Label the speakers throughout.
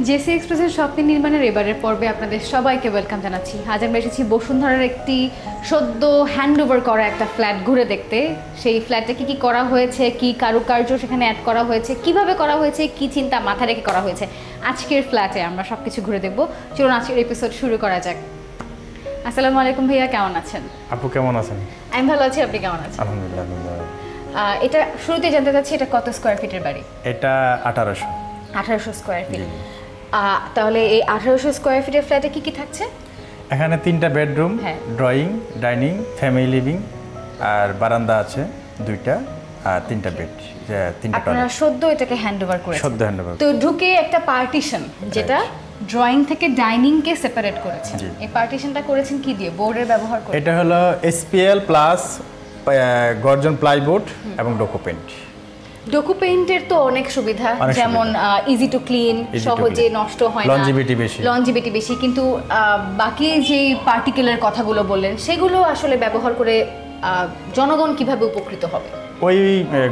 Speaker 1: JC এক্সপ্রেসের স্বপ্ন নির্মাণের এবারের পর্বে আপনাদের সবাইকে ওয়েলকাম জানাচ্ছি। আজ আমরা এসেছি বসুন্ধরার একটি সদ্য হ্যান্ডওভার করা একটা ফ্ল্যাট ঘুরে দেখতে। সেই ফ্ল্যাটে কি কি করা হয়েছে, কি কারুকার্য সেখানে অ্যাড করা হয়েছে, কিভাবে করা হয়েছে, কি চিন্তা মাথা রেখে করা হয়েছে, আজকের ফ্ল্যাটে আমরা সব কিছু ঘুরে দেখব। চলুন আজকের এপিসোড শুরু করা যাক। আসসালামু আলাইকুম ভাইয়া, কেমন আছেন?
Speaker 2: আপু কেমন আছেন?
Speaker 1: আমি ভালো আছি, আপনি কেমন আছেন?
Speaker 2: আলহামদুলিল্লাহ।
Speaker 1: এটা শুরুতে জানতে চাচ্ছি, এটা কত স্কোয়ার ফিটের বাড়ি?
Speaker 2: এটা 1800
Speaker 1: স্কোয়ার ফিট। তাহলে এই 1800 স্কোয়ার ফিটের ফ্ল্যাটে কি কি থাকছে?
Speaker 2: এখানে 3টা bedroom, drawing, dining, family living আর বারান্দা আছে 2টা আর 3টা বেড।
Speaker 1: আপনারা সদ্য এটাকে হ্যান্ডওভার করেছেন?
Speaker 2: সদ্য হ্যান্ডওভার।
Speaker 1: তো ঢুকে একটা পার্টিশন, যেটা ড্রয়িং থেকে ডাইনিং কে সেপারেট করেছেন, এই পার্টিশনটা করেছেন কি দিয়ে? বোর্ডের ব্যবহার করে?
Speaker 2: এটা হলো এসপিএল প্লাস গর্জন প্লাইবোর্ড এবং ডোকো পেইন্ট।
Speaker 1: ডোকো পেইন্টের তো অনেক সুবিধা, যেমন ইজি টু ক্লিন, সহজে নষ্ট হয় না, লঞ্জিভিটি বেশি, কিন্তু বাকি যে পার্টিকুলার কথাগুলো বললেন সেগুলো আসলে ব্যবহার করে জনগণ কিভাবে উপকৃত হবে?
Speaker 2: ওই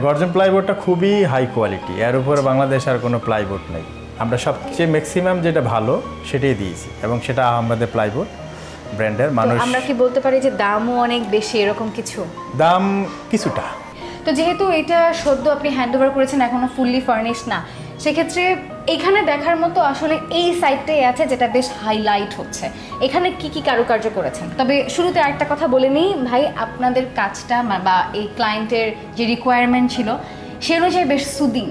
Speaker 2: গর্জন প্লাইবোর্ডটা খুবই হাই কোয়ালিটি, এর উপরে বাংলাদেশ আর কোনো প্লাইবোর্ড নেই। আমরা সবচেয়ে ম্যাক্সিমাম যেটা ভালো সেটাই দিয়েছি এবং সেটা আমাদের প্লাইবোর্ড ব্র্যান্ডের। মানুষ
Speaker 1: আমরা কি বলতে পারি যে দামও অনেক বেশি, এরকম কিছু?
Speaker 2: দাম কিছুটা।
Speaker 1: তো যেহেতু এটা সদ্য আপনি হ্যান্ডওভার করেছেন, এখনো ফুললি ফার্নিশ না, সেক্ষেত্রে এখানে দেখার মতো আসলে এই সাইডটাই আছে যেটা বেশ হাইলাইট হচ্ছে। এখানে কি কি কারুকার্য করেছেন? তবে শুরুতে আরেকটা কথা বলে নিই ভাই, আপনাদের কাজটা বা এই ক্লায়েন্টের যে রিকোয়ারমেন্ট ছিল সে অনুযায়ী বেশ সুদিং,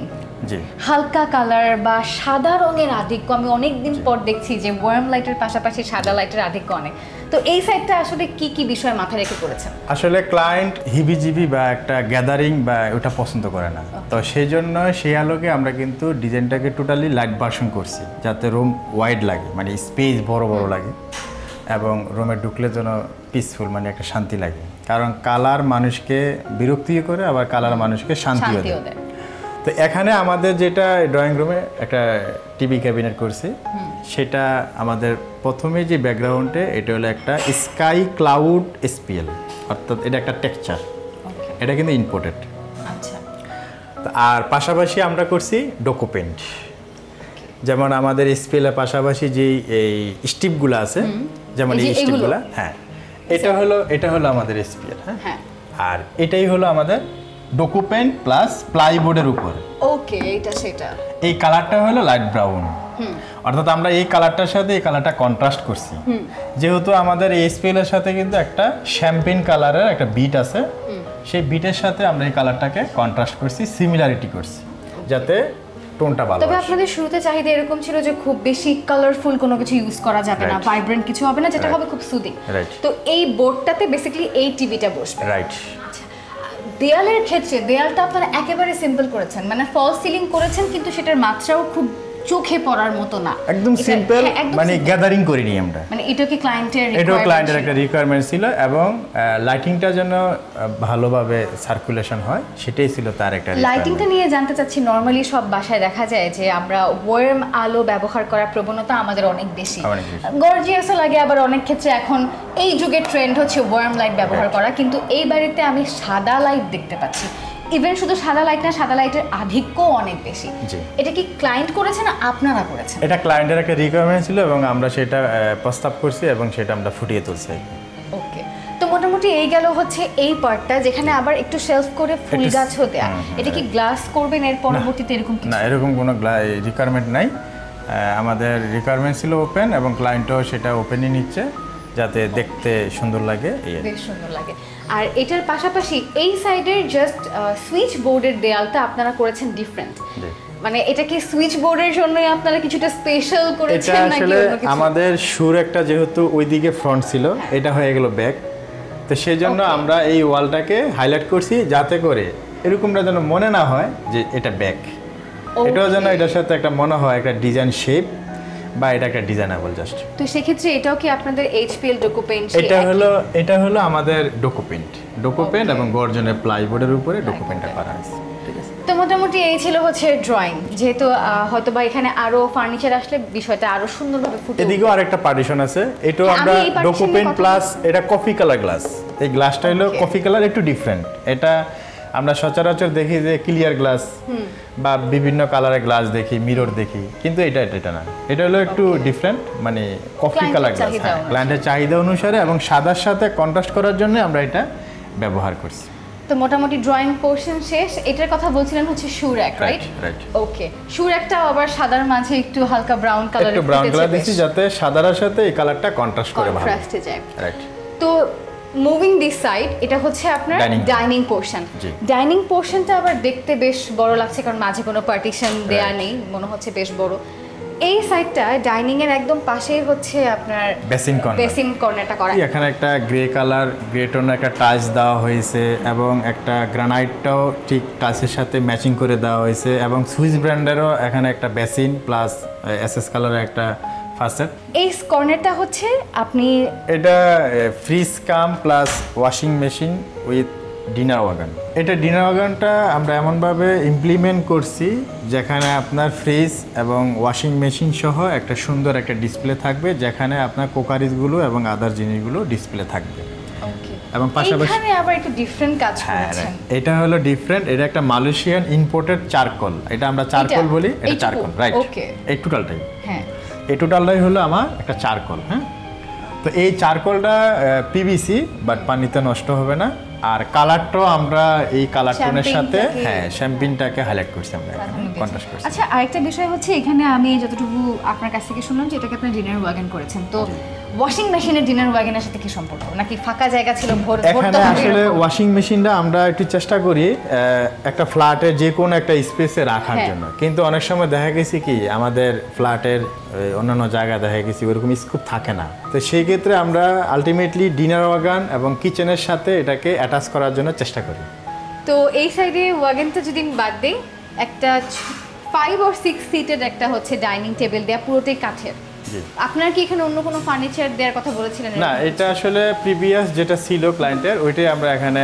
Speaker 1: হালকা কালার বা সাদা রঙের আধিক্য। আমি অনেকদিন পর দেখছি যে ওয়ার্ম লাইটের পাশাপাশি সাদা লাইটের আধিক্য অনেক। তো এই সাইডটা আসলে কি কি বিষয় মাথায় রেখে করেছেন? আসলে
Speaker 2: ক্লায়েন্ট হিবিজিবি বা একটা গ্যাদারিং বা ওটা পছন্দ করে না, তো সেই জন্য সেই আলোকে আমরা কিন্তু ডিজাইনটাকে টোটালি লাইট ভার্সন করছি, যাতে রুম ওয়াইড লাগে, মানে স্পেস বড় বড় লাগে এবং রুমে ঢুকলে যেন পিসফুল, মানে একটা শান্তি লাগে। কারণ কালার মানুষকে বিরক্তিও করে, আবার কালার মানুষকে শান্তিও দেয়। তো এখানে আমাদের যেটা ড্রয়িং রুমে একটা টিভি ক্যাবিনেট করছি, সেটা আমাদের প্রথমে যে ব্যাকগ্রাউন্ডে এটা হলো একটা স্কাই ক্লাউড এসপিএল, অর্থাৎ এটা একটা টেক্সচার, এটা কিন্তু ইম্পোর্টেড।
Speaker 1: আচ্ছা।
Speaker 2: আর পাশাপাশি আমরা করছি ডোকো পেইন্ট, যেমন আমাদের এসপিএলের পাশাপাশি যে এই স্টিপগুলো আছে, যেমন এই স্টিপগুলো, হ্যাঁ এটা হলো আমাদের এসপিএল, হ্যাঁ, আর এটাই হলো আমাদের ডোকো পেইন্ট প্লাস প্লাইবোর্ডের উপর।
Speaker 1: ওকে, এটা সেটা।
Speaker 2: এই কালারটা হলো লাইট ব্রাউন, অর্থাৎ আমরা এই কালারটার সাথে এই কালারটা কন্ট্রাস্ট করছি। যেহেতু আমাদের এই এসপিএল এর সাথে কিন্তু একটা শ্যাম্পেন কালারের একটা বিট আছে, সেই বিটের সাথে আমরা এই কালারটাকে কন্ট্রাস্ট করছি, সিমিলারিটি করছি, যাতে টোনটা ভালো।
Speaker 1: তবে আপনাদের শুরুতে চাহিদা এরকম ছিল যে খুব বেশি কালারফুল কোনো কিছু ইউজ করা যাবে না, ভাইব্রেন্ট কিছু হবে না, যেটা হবে খুব সুদিং। তো এই বোর্ডটাতে বেসিক্যালি এই টিভিটা বসবে, রাইট? দেয়ালের ক্ষেত্রে দেয়ালটা আপনারা একেবারে সিম্পল করেছেন, মানে ফল সিলিং করেছেন, কিন্তু সেটার মাত্রাও খুব চোখে পড়ার মতো না,
Speaker 2: একদম সিম্পল, মানে গ্যাদারিং করিনি আমরা। মানে
Speaker 1: এটা কি ক্লায়েন্টের
Speaker 2: একটা রিকোয়ারমেন্ট ছিল, এবং লাইটিংটা যেন ভালোভাবে সার্কুলেশন হয়, সেটাই ছিল তার একটা।
Speaker 1: লাইটিংটা নিয়ে জানতে চাচ্ছি। নরমালি সব বাসায় দেখা যায় যে আমরা ওয়ার্ম আলো ব্যবহার করার প্রবণতা আমাদের অনেক বেশি, গর্জিয়াসও লাগে, আবার অনেক ক্ষেত্রে এখন এই যুগের ট্রেন্ড হচ্ছে ওয়ার্ম লাইট ব্যবহার করা, কিন্তু এই বাড়িতে আমি সাদা লাইট দেখতে পাচ্ছি। ইভেন শুধু সাদা লাইট না, সাদা লাইটের আধিক্য অনেক বেশি। এটা কি ক্লায়েন্ট করেছে না আপনারা করেছেন?
Speaker 2: এটা ক্লায়েন্টের একটা রিকোয়ারমেন্ট ছিল এবং আমরা সেটা প্রস্তাব করছি এবং সেটা আমরা ফুটিয়ে তুলছি।
Speaker 1: ওকে, তো মোটামুটি এই গেল হচ্ছে এই পার্টটা, যেখানে আবার একটু শেলফ করে ফুল গাছও দেয়া। এটা কি গ্লাস করবেন এর পরবর্তীতে এরকম কিছু?
Speaker 2: না, এরকম কোনো রিকোয়ারমেন্ট নাই। আমাদের রিকোয়ারমেন্ট ছিল ওপেন, এবং ক্লায়েন্টও সেটা ওপেনই নিচ্ছে, যাতে দেখতে সুন্দর লাগে,
Speaker 1: বেশ সুন্দর লাগে। আর এটার পাশাপাশি এই সাইডের জাস্ট সুইচ বোর্ডের দেয়ালটা আপনারা করেছেন ডিফারেন্ট, মানে এটা কি সুইচ বোর্ডের জন্যই আপনারা কিছুটা স্পেশাল করেছেন নাকি অন্য কিছু?
Speaker 2: আমাদের সুর একটা যেহেতু ওইদিকে ফ্রন্ট ছিল, এটা হয়ে গেল ব্যাক, তো সেই জন্য আমরা এই ওয়ালটাকে হাইলাইট করছি, যাতে করে এরকমটা যেন মনে না হয় যে এটা ব্যাক, এটাও যেন এটার সাথে একটা মনে হয় একটা ডিজাইন শেপ বা এটা একটা ডিজাইনেবল জাস্ট।
Speaker 1: তো সেক্ষেত্রে এটাও কি আপনাদের এইচপিএল ডোকো পেইন্ট?
Speaker 2: এটা হলো আমাদের ডোকো পেইন্ট এবং গর্জনের প্লাইবোর্ডের উপরে ডোকো পেইন্টটা করা আছে। ঠিক আছে,
Speaker 1: তো মোটামুটি এই ছিল হচ্ছে ড্রয়িং। যেহেতু হয়তো বা এখানে আরো ফার্নিচার আসলে বিষয়টা আরো সুন্দরভাবে ফুটে উঠবে।
Speaker 2: এদিকেও আরেকটা পার্টিশন আছে, এটাও আমরা ডোকো পেইন্ট প্লাস এটা কফি কালার গ্লাস। এই গ্লাসটা হলো কফি কালার, একটু ডিফারেন্ট। এটা আমরা সচরাচর দেখি যে ক্লিয়ার গ্লাস বা বিভিন্ন কালারের গ্লাস দেখি, মিরর দেখি, কিন্তু এটা না। এটা হলো একটু ডিফারেন্ট, মানে কফি কালার গ্লাস, ক্লায়েন্টের চাহিদা অনুসারে এবং সাদার সাথে কন্ট্রাস্ট করার জন্য আমরা এটা ব্যবহার করছি।
Speaker 1: তো মোটামুটি ড্রয়িং পোর্শন শেষ। এটার কথা বলছিলেন হচ্ছে শু র‍্যাক, রাইট? ওকে, শু র‍্যাকটাও আবার সাদার মাঝে একটু হালকা ব্রাউন কালার,
Speaker 2: একটু ব্রাউন কালার দিয়েছি যাতে সাদার সাথে এই কালারটা কন্ট্রাস্ট করে ভালো
Speaker 1: কন্ট্রাস্টে যায়,
Speaker 2: রাইট।
Speaker 1: তো মুভিং দিস সাইড, এটা হচ্ছে আপনার ডাইনিং পোর্শন। ডাইনিং পোর্শনটা আবার দেখতে বেশ বড় লাগছে, কারণ মাঝে কোনো পার্টিশন দেয়া নেই, মনে হচ্ছে বেশ বড়। এই সাইডটা ডাইনিং এর একদম পাশেই হচ্ছে আপনার বেসিন কর্নারটা করা।
Speaker 2: এখানে একটা গ্রে কালার, গ্রে টোনের একটা টাইলস দেওয়া হয়েছে এবং একটা গ্রানাইটটাও ঠিক টাইলসের সাথে ম্যাচিং করে দেওয়া হয়েছে, এবং সুইস ব্র্যান্ডেরও এখানে একটা বেসিন প্লাস এসএস কালারের একটা ফাসেট।
Speaker 1: এই কর্নারটা হচ্ছে আপনি
Speaker 2: এটা fridge cum plus washing machine with dinner wagon. এটা ডিনার ওয়াগনটা আমরা এমনভাবে ইমপ্লিমেন্ট করছি যেখানে আপনার ফ্রিজ এবং ওয়াশিং মেশিন সহ একটা সুন্দর একটা ডিসপ্লে থাকবে, যেখানে আপনার কোকারিজগুলো এবং আদার জিনিসগুলো ডিসপ্লে থাকবে। এবং পাশাপাশি
Speaker 1: এখানে আবার একটু ডিফারেন্ট কাজ করেছেন।
Speaker 2: এটা হলো ডিফারেন্ট, এটা একটা মালয়েশিয়ান ইম্পোর্টেড চারকোল, এটা আমরা চারকোল বলি, এটা চারকোল, রাইট? এই টোটালটাই, হ্যাঁ, এই টোটালটাই হলো আমার একটা চারকোল। হ্যাঁ, তো এই চারকোলটা পিভিসি, বাট পানিতে নষ্ট হবে না। আর কালারটাও আমরা এই কালার টোনের সাথে শ্যাম্পেনটাকে হাইলাইট করছি, আমরা কন্ট্রাস্ট করছি।
Speaker 1: আচ্ছা, আরেকটা বিষয় হচ্ছে এখানে আমি যতটুকু আপনার কাছ থেকে শুনলাম যে এটাকে আপনি ডিনার ওয়াগন করেছেন, তো ওয়াশিং মেশিনের ডিনার ওয়াগনের সাথে কি সম্পর্ক, নাকি ফাঁকা জায়গা ছিল?
Speaker 2: এখানে আসলে ওয়াশিং মেশিনটা আমরা একটু চেষ্টা করি একটা ফ্ল্যাটের যে কোনো একটা স্পেসে রাখার জন্য, কিন্তু অনেক সময় দেখা গেছে কি আমাদের ফ্ল্যাটের অন্যান্য জায়গায় দেখা গেছে ওরকম স্কোপ থাকে না, তো সেই ক্ষেত্রে আমরা আলটিমেটলি ডিনার ওয়াগন এবং কিচেনের সাথে এটাকে অ্যাটাচ করার জন্য চেষ্টা করি।
Speaker 1: তো এই সাইডে ওয়াগনটা যদি আমি বাদ দিই, একটা 5 or 6 সিটের একটা হচ্ছে ডাইনিং টেবিল দেয়া, পুরোটাই কাঠের। আপনারা কি এখানে অন্য কোনো ফার্নিচার দেওয়ার কথা বলেছিলেন?
Speaker 2: না, এটা আসলে প্রিভিয়াস যেটা ছিল ক্লায়েন্টের, ওইটাই আমরা এখানে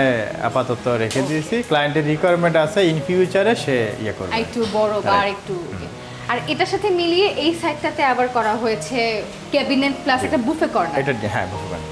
Speaker 2: আপাতত রেখে দিয়েছি। ক্লায়েন্টের রিকোয়ারমেন্ট আছে ইন ফিউচারে সে ইয়ে করবে
Speaker 1: একটু বড় বা একটু। আর এটার সাথে মিলিয়ে এই সাইডটাতে আবার করা হয়েছে ক্যাবিনেট প্লাস একটা বুফে কর্নার।
Speaker 2: এটা হ্যাঁ, বুফে কর্নার।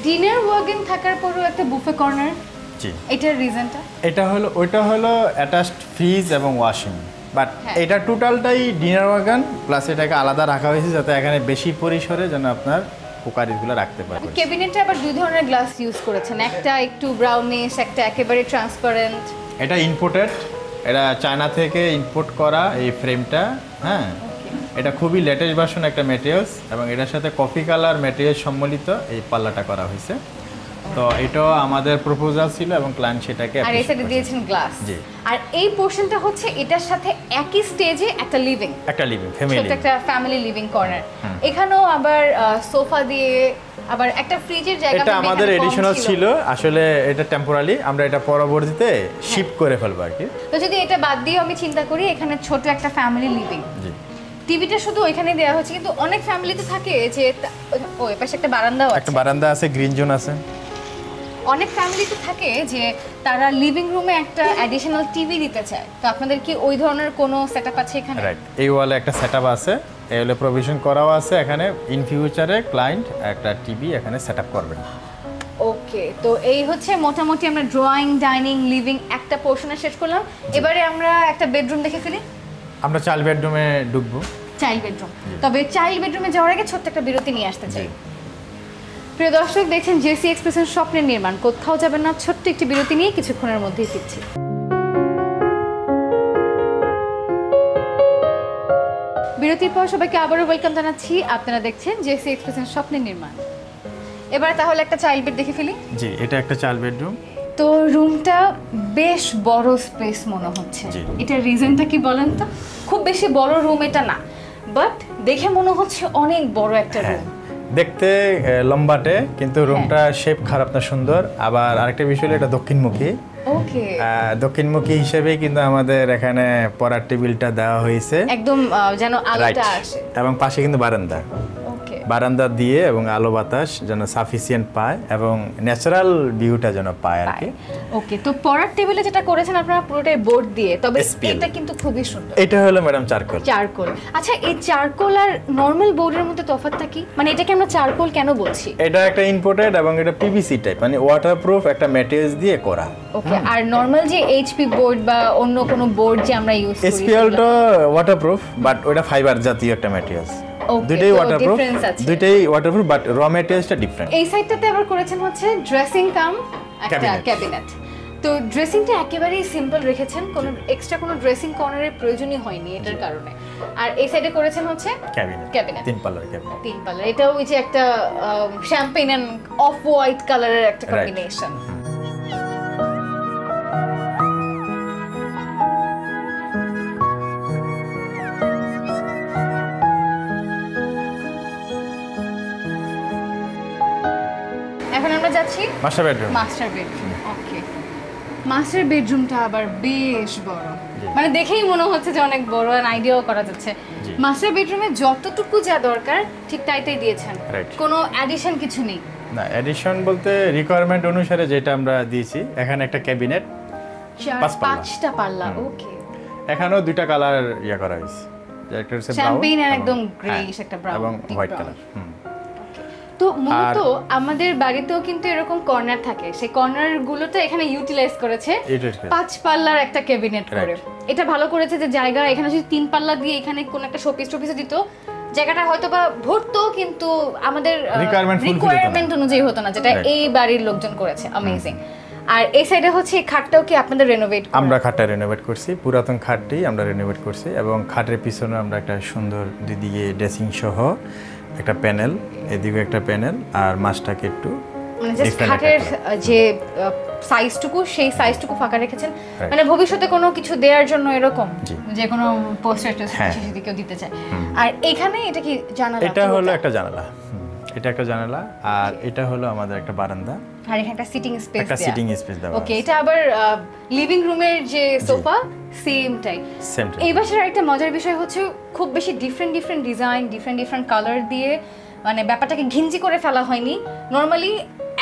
Speaker 1: ডিনার ওয়াগন থাকার পরেও একটা বুফে কর্নার, জি, এটার রিজনটা?
Speaker 2: এটা হলো, ওইটা হলো অ্যাটাচড ফ্রিজ এবং ওয়াশিং, বাট এটা টোটালটাই ডিনার ওয়াগন প্লাস এটাকে আলাদা রাখা হয়েছে যাতে এখানে বেশি পরিসরে যেন আপনার কুকারিজগুলো রাখতে পারবেন।
Speaker 1: ক্যাবিনেটে আবার দুই ধরনের গ্লাস ইউজ করেছেন, একটা একটু ব্রাউনিশ, একটা একেবারে ট্রান্সপারেন্ট।
Speaker 2: এটা ইম্পোর্টেড, এটা চায়না থেকে ইম্পোর্ট করা এই ফ্রেমটা। হ্যাঁ, এটা খুবই লেটেস্ট ভার্সন একটা ম্যাটেরিয়ালস, এবং এটার সাথে কফি কালার ম্যাটেরিয়াল সম্মিলিত এই পাল্লাটা করা হয়েছে। তো এটাও আমাদের প্রপোজাল ছিল এবং ক্লায়েন্ট সেটাকে
Speaker 1: আর এই সাইডে দিয়েছেন গ্লাস।
Speaker 2: জি,
Speaker 1: আর এই পোরশনটা হচ্ছে এটার সাথে একই স্টেজে একটা লিভিং ফ্যামিলি, একটা ফ্যামিলি লিভিং কর্নার। এখানেও আবার সোফা দিয়ে, আবার একটা ফ্রিজের জায়গা।
Speaker 2: এটা আমাদের এডিশনাল ছিল, আসলে এটা টেম্পোরারি, আমরা এটা পরবর্তীতে শিফট করে ফেলবো আর কি।
Speaker 1: তো যদি এটা বাদ দিয়ে আমি চিন্তা করি, এখানে ছোট একটা ফ্যামিলি লিভিং, টিভিটা শুধু ওইখানে দেওয়া হচ্ছে, কিন্তু অনেক ফ্যামিলিতে থাকে যে ওই পাশে একটা বারান্দাও আছে,
Speaker 2: একটা বারান্দা আছে, গ্রিন জোন আছে।
Speaker 1: অনেক ফ্যামিলিতে থাকে যে তারা লিভিং রুমে একটা অ্যাডিশনাল টিভি দিতে চায়, তো আপনাদের কি ওই ধরনের কোনো সেটআপ আছে এখানে?
Speaker 2: রাইট, এই ওয়ালে একটা সেটআপ আছে, এই ওয়ালে প্রভিশন করাও আছে। এখানে ইন ফিউচারে ক্লায়েন্ট একটা টিভি এখানে সেটআপ করবেন।
Speaker 1: ওকে, তো এই হচ্ছে মোটামুটি আমরা ড্রয়িং, ডাইনিং, লিভিং একটা পোর্শনে শেষ করলাম। এবারে আমরা একটা বেডরুম দেখে ফেলি।
Speaker 2: আমরা চাইল্ড বেডরুমে ঢুকবো।
Speaker 1: চাইল্ড বেডরুম, তবে চাইল্ড বেডরুমে যাওয়ার আগে ছোট্ট একটা বিরতি নিয়ে আসতে চাই। প্রিয় দর্শক, দেখছেন জেসি এক্সপ্রেসের স্বপ্নের নির্মাণ, কোথাও যাবেন না, ছোট্ট একটি বিরতি নিয়ে কিছুক্ষণের মধ্যেই ফিরছি। বিরতির পর সবাইকে আবারও ওয়েলকাম জানাচ্ছি। আপনারা দেখছেন জেসি এক্সপ্রেসের স্বপ্নের নির্মাণ। এবার তাহলে একটা চাইল্ড বেড দেখে ফেলি।
Speaker 2: জি, এটা একটা চাইল্ড বেডরুম।
Speaker 1: তো রুমটা বেশ বড় স্পেস মনে হচ্ছে, এটার রিজনটা কি বলেন তো? খুব বেশি বড় রুম এটা না, বাট দেখে মনে হচ্ছে অনেক বড় একটা রুম।
Speaker 2: দেখতে লম্বাটে, কিন্তু রুমটা শেপ খারাপ না, সুন্দর। আবার আরেকটা বিষয় হলো এটা দক্ষিণমুখী।
Speaker 1: ওকে,
Speaker 2: দক্ষিণমুখী হিসেবে কিন্তু আমাদের এখানে পড়ার টেবিলটা দেওয়া হয়েছে
Speaker 1: একদম যেন আলোটা আসে,
Speaker 2: এবং পাশে কিন্তু বারান্দা।
Speaker 1: ওকে,
Speaker 2: বারান্দা দিয়ে এবং আলো বাতাস যেন সাফিসিয়েন্ট পায় এবং ন্যাচারাল ভিউটা যেন পায় আর কি।
Speaker 1: ওকে, তো পড়ার টেবিলে যেটা করেছেন আপনারা পুরোটাই বোর্ড দিয়ে, তবে
Speaker 2: SPL
Speaker 1: এটা কিন্তু খুবই সুন্দর।
Speaker 2: এটা হলো ম্যাডাম চারকোল।
Speaker 1: চারকোল, আচ্ছা এই চারকোল আর নরমাল বোর্ডের মধ্যে তফাৎটা কি? মানে এটাকে আমরা চারকোল কেন বলছি?
Speaker 2: এটা একটা ইম্পোর্টেড এবং এটা পিভিসি টাইপ, মানে ওয়াটারপ্রুফ একটা ম্যাটেরিয়ালস দিয়ে করা।
Speaker 1: ওকে, আর নরমাল যে এইচপি বোর্ড বা অন্য কোনো বোর্ড যে আমরা ইউজ করি,
Speaker 2: SPL টা ওয়াটারপ্রুফ, বাট ওটা ফাইবার জাতীয় একটা ম্যাটেরিয়ালস। দুটেই ওয়াটারপ্রুফ, দুটেই ওয়াটারপ্রুফ, বাট র ম্যাটেরিয়ালসটা ডিফারেন্ট।
Speaker 1: এই সাইডটাতে আবার করেছেন হচ্ছে ড্রেসিং কাম একটা ক্যাবিনেট। তো ড্রেসিংটা একেবারেই সিম্পল রেখেছেন, কোনো এক্সট্রা কোনো ড্রেসিং কর্নারের প্রয়োজনই হয়নি এটার কারণে। আর এই সাইডে করেছেন হচ্ছে ক্যাবিনেট,
Speaker 2: তিন পাল্লার ক্যাবিনেট।
Speaker 1: তিন পাল্লার, এটাও ওই যে একটা শ্যাম্পেন এন্ড অফ হোয়াইট কালারের একটা কম্বিনেশন। এখন আমরা যাচ্ছি
Speaker 2: master bedroom.
Speaker 1: Master bedroom. Okay, master বেডরুমটা আবার বেশ বড়, মানে দেখেই মনে হচ্ছে যে অনেক বড়, আর আইডিয়াও করা যাচ্ছে। মাস্টার বেডরুমে যতটুকু যা দরকার ঠিক তাইটাই দিয়েছেন, কোনো অ্যাডিশন কিছু নেই?
Speaker 2: না, অ্যাডিশন বলতে রিকোয়ারমেন্ট অনুসারে যেটা আমরা দিয়েছি। এখানে একটা ক্যাবিনেট,
Speaker 1: পাঁচটা পাল্লা। ওকে,
Speaker 2: এখানেও দুইটা কালার ইয়া করা হয়েছে, একটা হচ্ছে
Speaker 1: শ্যাম্পেন আর একদম গ্রেইশ একটা ব্রাউন
Speaker 2: এবং হোয়াইট কালার।
Speaker 1: তো মূলত আমাদের বাড়িতেও কিন্তু এরকম কর্নার থাকে, সেই কর্নার গুলো তো এখানে ইউটিলাইজ করেছে পাঁচ পাল্লার একটা ক্যাবিনেট করে। এটা ভালো করেছে যে জায়গা, এখানে যদি তিন পাল্লা দিয়ে এখানে কোন একটা শোপিস টোপিস দিত, জায়গাটা হয়তো বা ভরতো, কিন্তু আমাদের রিকোয়ারমেন্ট অনুযায়ী হতো না, যেটা এই বাড়ির লোকজন করেছে। অ্যামেজিং। আর এই সাইডে হচ্ছে এই খাটটাও কি আপনাদের রেনোভেট?
Speaker 2: আমরা খাটটা রেনোভেট করছি, পুরাতন খাটটি আমরা রেনোভেট করছি, এবং খাটের পিছনে আমরা একটা সুন্দর দুদিকে ড্রেসিং সহ একটা প্যানেল, এদিকে একটা প্যানেল, আর মাছটাকে একটু
Speaker 1: মানে জাস্ট খাটের যে সাইজটুকু, সেই সাইজটুকু ফাঁকা রেখেছেন, মানে ভবিষ্যতে কোনো কিছু দেওয়ার জন্য এরকম যে কোনো পোস্টার যদি কেউ দিতে চায়। আর এখানে এটা কি জানালা?
Speaker 2: এটা হলো একটা জানালা, এটা একটা জানালা, আর এটা হলো আমাদের একটা বারান্দা,
Speaker 1: আর এখানে একটা সিটিং স্পেস
Speaker 2: একটা সিটিং স্পেস দেওয়া।
Speaker 1: ওকে, এটা আবার লিভিং রুমের যে সোফা সেম টাইপ। এই বাসার একটা মজার বিষয় হচ্ছে খুব বেশি ডিফারেন্ট ডিজাইন, ডিফারেন্ট কালার দিয়ে মানে ব্যাপারটাকে ঘিঞ্জি করে ফেলা হয়নি। নরমালি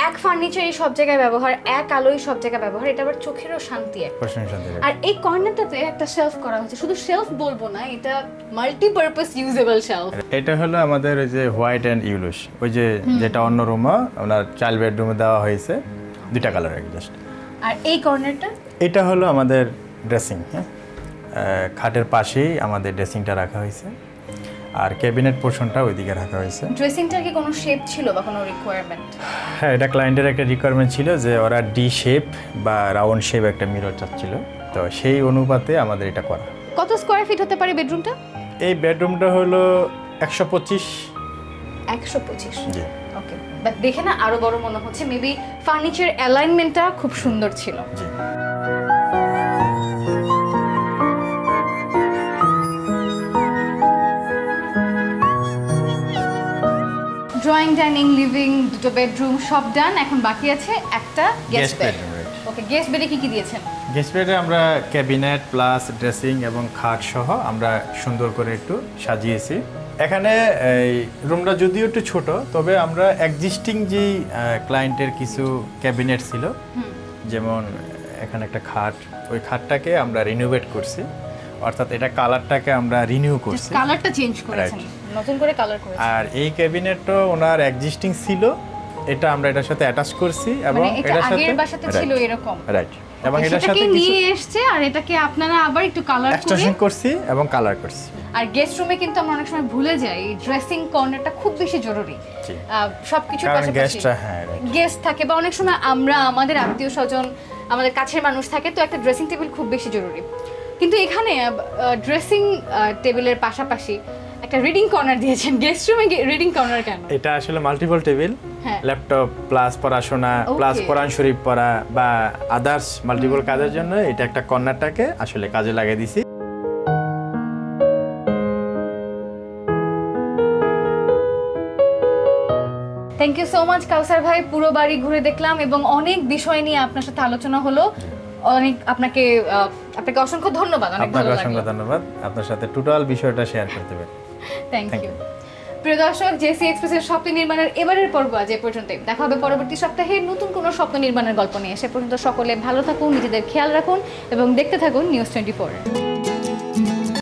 Speaker 1: এক ফার্নিচারই সব জায়গায় ব্যবহার, এক আলোই সব জায়গায় ব্যবহার, এটা আবার চোখেরও শান্তি। আর এই কর্নারটাতে একটা শেলফ করা হয়েছে, শুধু শেলফ বলবো না, এটা মাল্টিপারপাস ইউজেবল শেলফ।
Speaker 2: এটা হলো আমাদের ওই যে হোয়াইট এন্ড ইউলিশ, ওই যে যেটা অন্য রুমে ওনার চাইল্ড বেডরুমে দেওয়া হয়েছে, দুইটা কালার জাস্ট।
Speaker 1: আর এই কর্নারটা,
Speaker 2: এটা হলো আমাদের ড্রেসিং। হ্যাঁ, খাটের পাশেই আমাদের ড্রেসিংটা রাখা হয়েছে, আর ক্যাবিনেট পোর্শনটা ওইদিকে রাখা হয়েছে।
Speaker 1: ড্রেসিংটার কি কোনো শেপ ছিল বা কোনো রিকোয়ারমেন্ট?
Speaker 2: হ্যাঁ, এটা ক্লায়েন্টের একটা রিকোয়ারমেন্ট ছিল যে ওরা ডি শেপ বা রাউন্ড শেপ একটা মিরর চাচ্ছিল, তো সেই অনুপাতে আমাদের এটা করা।
Speaker 1: কত স্কয়ার ফিট হতে পারে বেডরুমটা?
Speaker 2: এই বেডরুমটা হলো 125।
Speaker 1: 125, জি। ওকে, বাট দেখে না আরো বড় মনে হচ্ছে, মেবি ফার্নিচার অ্যালাইনমেন্টটা খুব সুন্দর ছিল।
Speaker 2: জি।
Speaker 1: ড্রয়িং, ডাইনিং, লিভিং, দুটো বেডরুম সব ডান, এখন বাকি আছে একটা গেস্ট বেড। ওকে, গেস্ট বেডে কি দিয়েছেন?
Speaker 2: গেস্ট বেডে আমরা ক্যাবিনেট প্লাস ড্রেসিং এবং খাট সহ আমরা সুন্দর করে একটু সাজিয়েছি। এখানে এই রুমটা যদিও একটু ছোট, তবে আমরা এক্সিস্টিং যেই ক্লায়েন্টের কিছু ক্যাবিনেট ছিল, যেমন এখানে একটা খাট, ওই খাটটাকে আমরা রিনোভেট করছি, অর্থাৎ এটা কালারটাকে আমরা রিনিউ করছি,
Speaker 1: কালারটা চেঞ্জ করেছেন, নতুন করে কালার করেছেন।
Speaker 2: আর এই ক্যাবিনেটটা ওনার এক্সিস্টিং ছিল, এটা আমরা এটার সাথে অ্যাটাচ করছি, এবং
Speaker 1: এটার সাথে আগের বাসাতে ছিল এরকম,
Speaker 2: রাইট, এবং এটার সাথে
Speaker 1: কিছু নিয়ে এসেছে, আর এটাকে আপনারা আবার একটু কালার করে
Speaker 2: এক্সটেনশন করছি এবং কালার করছি।
Speaker 1: আর গেস্ট রুমে কিন্তু আমরা অনেক সময় ভুলে যাই, ড্রেসিং কর্নারটা খুব বেশি জরুরি। সবকিছুর পাশাপাশি গেস্ট থাকে, বা অনেক সময় আমরা আমাদের আত্মীয় স্বজন, আমাদের কাছের মানুষ থাকে, তো একটা ড্রেসিং টেবিল খুব বেশি জরুরি। কিন্তু এখানে ড্রেসিং টেবিলের পাশাপাশি একটা রিডিং কর্নার দিয়েছেন। গেস্ট রুমে রিডিং কর্নার কেন?
Speaker 2: এটা আসলে মাল্টিপল টেবিল, ল্যাপটপ প্লাস পড়াশোনা প্লাস কোরআন শরীফ পড়া বা আদার্স মাল্টিপল কাজের জন্য এটা একটা কর্নারটাকে আসলে কাজে লাগিয়ে দিছি।
Speaker 1: থ্যাংক ইউ সো মাচ কাউসার ভাই, পুরো বাড়ি ঘুরে দেখলাম এবং অনেক বিষয় নিয়ে আপনার সাথে আলোচনা হলো। অনেক আপনাকে অসংখ্য ধন্যবাদ। অনেক ভালো লাগলো।
Speaker 2: আপনাকে অসংখ্য ধন্যবাদ, আপনার সাথে টোটাল বিষয়টা শেয়ার করতে পেরে।
Speaker 1: Thank you. প্রিয় দর্শক, জেসি এক্সপ্রেসের স্বপ্ন নির্মাণের এবারের পর্ব আজ এ পর্যন্তই। দেখা হবে পরবর্তী সপ্তাহে নতুন কোনো স্বপ্ন নির্মাণের গল্প নিয়ে। সে পর্যন্ত সকলে ভালো থাকুন, নিজেদের খেয়াল রাখুন এবং দেখতে থাকুন নিউজ 24।